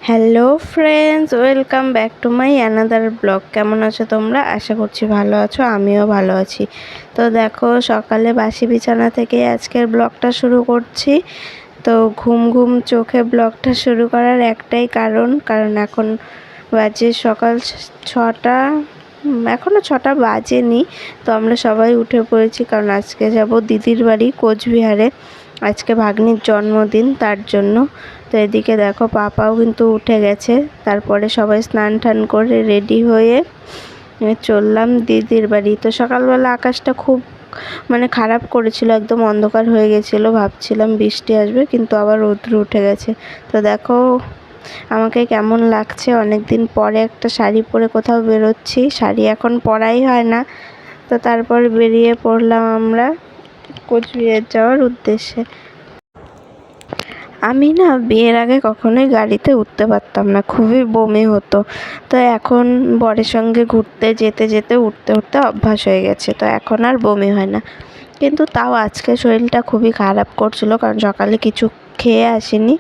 Hello friends, welcome back to my another blog. কেমন আছো তোমরা? আশা করছি ভালো আছো, আমিও ভালো আছি। তো দেখো, সকালে বাসি বিছানা থেকে আজকের ব্লগটা শুরু করছি। তো ঘুম ঘুম চোখে ব্লগটা শুরু করার একটাই কারণ এখন বাজে সকাল 6টা, এখনও 6টা বাজেনি। তো আমরা সবাই উঠে পড়েছি, কারণ আজকে যাব দিদির বাড়ি কোচবিহারে। আজকে ভাগ্নির জন্মদিন, তার জন্য। তো এদিকে দেখো, পাপাও কিন্তু উঠে গেছে। তারপরে সবাই স্নান টান করে রেডি হয়ে চললাম দিদির বাড়ি। তো সকালবেলা আকাশটা খুব খারাপ করেছিল, একদম অন্ধকার হয়ে গেছিলো, ভাবছিলাম বৃষ্টি আসবে, কিন্তু আবার রৌদ্র উঠে গেছে। তো দেখো আমাকে কেমন লাগছে, অনেক দিন পরে একটা শাড়ি পরে কোথাও বেরোচ্ছি। শাড়ি এখন পরাই হয় না। তো তারপর বেরিয়ে পড়লাম আমরা কোচবিহার যাওয়ার উদ্দেশ্যে। আমি না বিয়ের আগে কখনোই গাড়িতে উঠতে পারতাম না, খুবই বমি হতো। তো এখন বরের সঙ্গে ঘুরতে যেতে যেতে উঠতে উঠতে অভ্যাস হয়ে গেছে, তো এখন আর বমি হয় না। কিন্তু তাও আজকে শরীরটা খুবই খারাপ করছিল, কারণ সকালে কিছু খেয়ে আসিনি।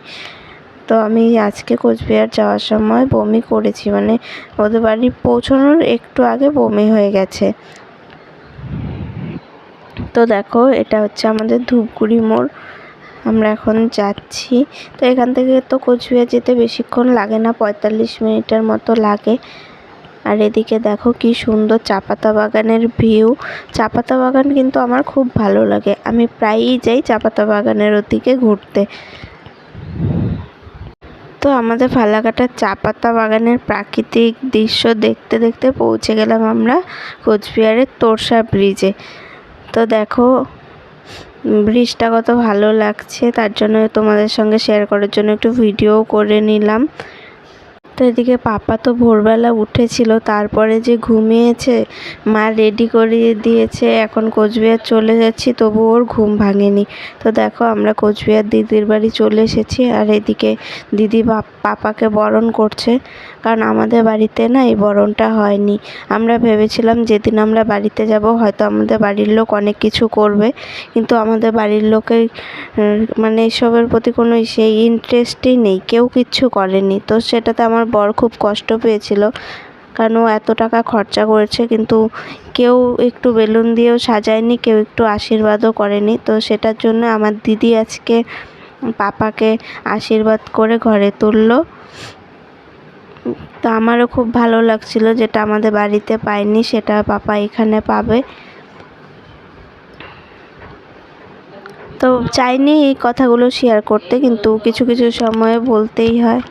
তো আমি আজকে কোচবিহার যাওয়ার সময় বমি করেছি, ওদের বাড়ি পৌঁছানোর একটু আগে বমি হয়ে গেছে। তো দেখো, এটা হচ্ছে আমাদের ধূপগুড়ি মোড়, আমরা এখন যাচ্ছি। তো এখান থেকে তো কোচবিহার যেতে বেশিক্ষণ লাগে না, 45 মিনিটের মতো লাগে। আর এদিকে দেখো কি সুন্দর চাপাতা বাগানের ভিউ। চাপাতা বাগান কিন্তু আমার খুব ভালো লাগে, আমি প্রায়ই যাই চাপাতা বাগানের ওদিকে ঘুরতে। তো আমাদের ফালাকাটার চাপাতা বাগানের প্রাকৃতিক দৃশ্য দেখতে দেখতে পৌঁছে গেলাম আমরা কোচবিহারের তোরসা ব্রিজে। তো দেখো ব্রিজটা কত ভালো লাগছে, তার জন্য তোমাদের সঙ্গে শেয়ার করার জন্য একটু ভিডিও করে নিলাম। তো এদিকে পাপা তো ভোরবেলা উঠেছিল, তারপরে যে ঘুমিয়েছে, মা রেডি করিয়ে দিয়েছে, এখন কোচবিহার চলে যাচ্ছি, তবু ওর ঘুম ভাঙেনি। তো দেখো আমরা কোচবিহার দিদির বাড়ি চলে এসেছি। আর এদিকে দিদি পাপাকে বরণ করছে, কারণ আমাদের বাড়িতে না এই বরণটা হয়নি। আমরা ভেবেছিলাম যেদিন আমরা বাড়িতে যাব হয়তো আমাদের বাড়ির লোক অনেক কিছু করবে, কিন্তু আমাদের বাড়ির লোকের এসবের প্রতি কোনো সেই ইন্টারেস্টই নেই, কেউ কিচ্ছু করেনি। তো সেটাতে আমার বর খুব কষ্ট পেয়েছিল, কারণ ও এত টাকা খরচা করেছে, কিন্তু কেউ একটু বেলুন দিয়েও সাজায়নি, কেউ একটু আশীর্বাদও করেনি। তো সেটার জন্য আমার দিদি আজকে পাপাকে আশীর্বাদ করে ঘরে তুললো। তো আমারও খুব ভালো লাগছিল, যেটা আমাদের বাড়িতে পাইনি সেটা পাপা এখানে পাবে। তো চাইনি এই কথাগুলো শেয়ার করতে, কিন্তু কিছু কিছু সময়ে বলতেই হয়।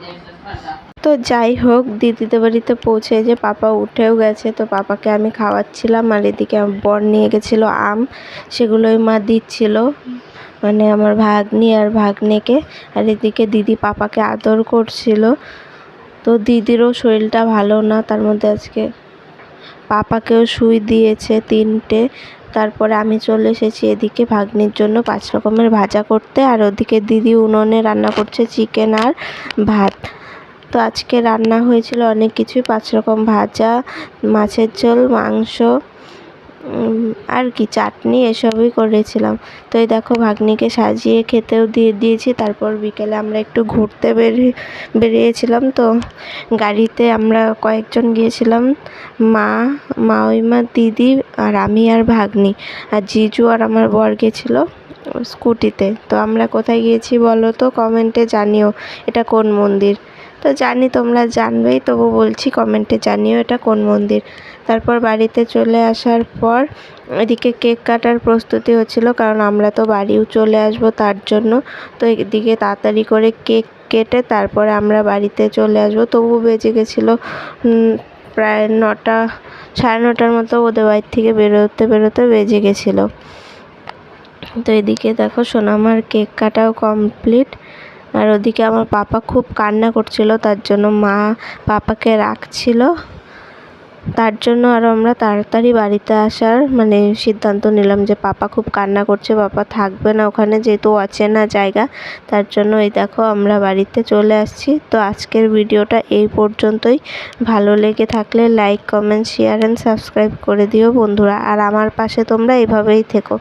তো যাই হোক, দিদিদের বাড়িতে পৌঁছে যে পাপা উঠেও গেছে, তো পাপাকে আমি খাওয়াচ্ছিলাম। আর এদিকে বর নিয়ে গেছিলো আম, সেগুলোই মা দিচ্ছিল, আমার ভাগ্নি আর ভাগ্নেকে। আর এদিকে দিদি পাপাকে আদর করছিল। তো দিদিরও শরীরটা ভালো না, তার মধ্যে আজকে পাপাকেও সুই দিয়েছে 3টে। তারপরে আমি চলে এসেছি এদিকে ভাগ্নির জন্য 5 রকমের ভাজা করতে, আর ওদিকে দিদি উনুনে রান্না করছে চিকেন আর ভাত। তো আজকে রান্না হয়েছিল অনেক কিছুই, 5 রকম ভাজা, মাছের ঝোল, মাংস, আর কি চাটনি, এসবই করেছিলাম। তো এই দেখো ভাগ্নিকে সাজিয়ে খেতেও দিয়ে দিয়েছি। তারপর বিকেলে আমরা একটু ঘুরতে বেরিয়েছিলাম। তো গাড়িতে আমরা কয়েকজন গিয়েছিলাম, মাউইমা, দিদি আর আমি আর ভাগ্নি, আর জিজু আর আমার বর গেছিলো স্কুটিতে। তো আমরা কোথায় গিয়েছি বলো তো, কমেন্টে জানিও এটা কোন মন্দির। তো জানি তোমরা জানবেই, তবু বলছি কমেন্টে জানিও এটা কোন মন্দির। তারপর বাড়িতে চলে আসার পর এদিকে কেক কাটার প্রস্তুতি হচ্ছিল, কারণ আমরা তো বাড়িও চলে আসবো তার জন্য। তো এদিকে তাড়াতাড়ি করে কেক কেটে তারপরে আমরা বাড়িতে চলে আসবো। তবু বেজে গেছিলো প্রায় 9টা, 9:30টার মতো ওদের বাড়ির থেকে বেরোতে বেরোতে বেজে গেছিলো। তো এদিকে দেখো সোনামার কেক কাটাও কমপ্লিট। আর ওদিকে আমার পাপা খুব কান্না করছিল, তার জন্য মা পাপাকে রাখছিল, তার জন্য আরও আমরা তাড়াতাড়ি বাড়িতে আসার সিদ্ধান্ত নিলাম, যে পাপা খুব কান্না করছে, পাপা থাকবে না ওখানে, যেহেতু অচেনা জায়গা। তার জন্য এই দেখো আমরা বাড়িতে চলে আসছি। তো আজকের ভিডিওটা এই পর্যন্তই। ভালো লেগে থাকলে like, comment, share and subscribe করে দিও বন্ধুরা, আর আমার পাশে তোমরা এভাবেই থেকো।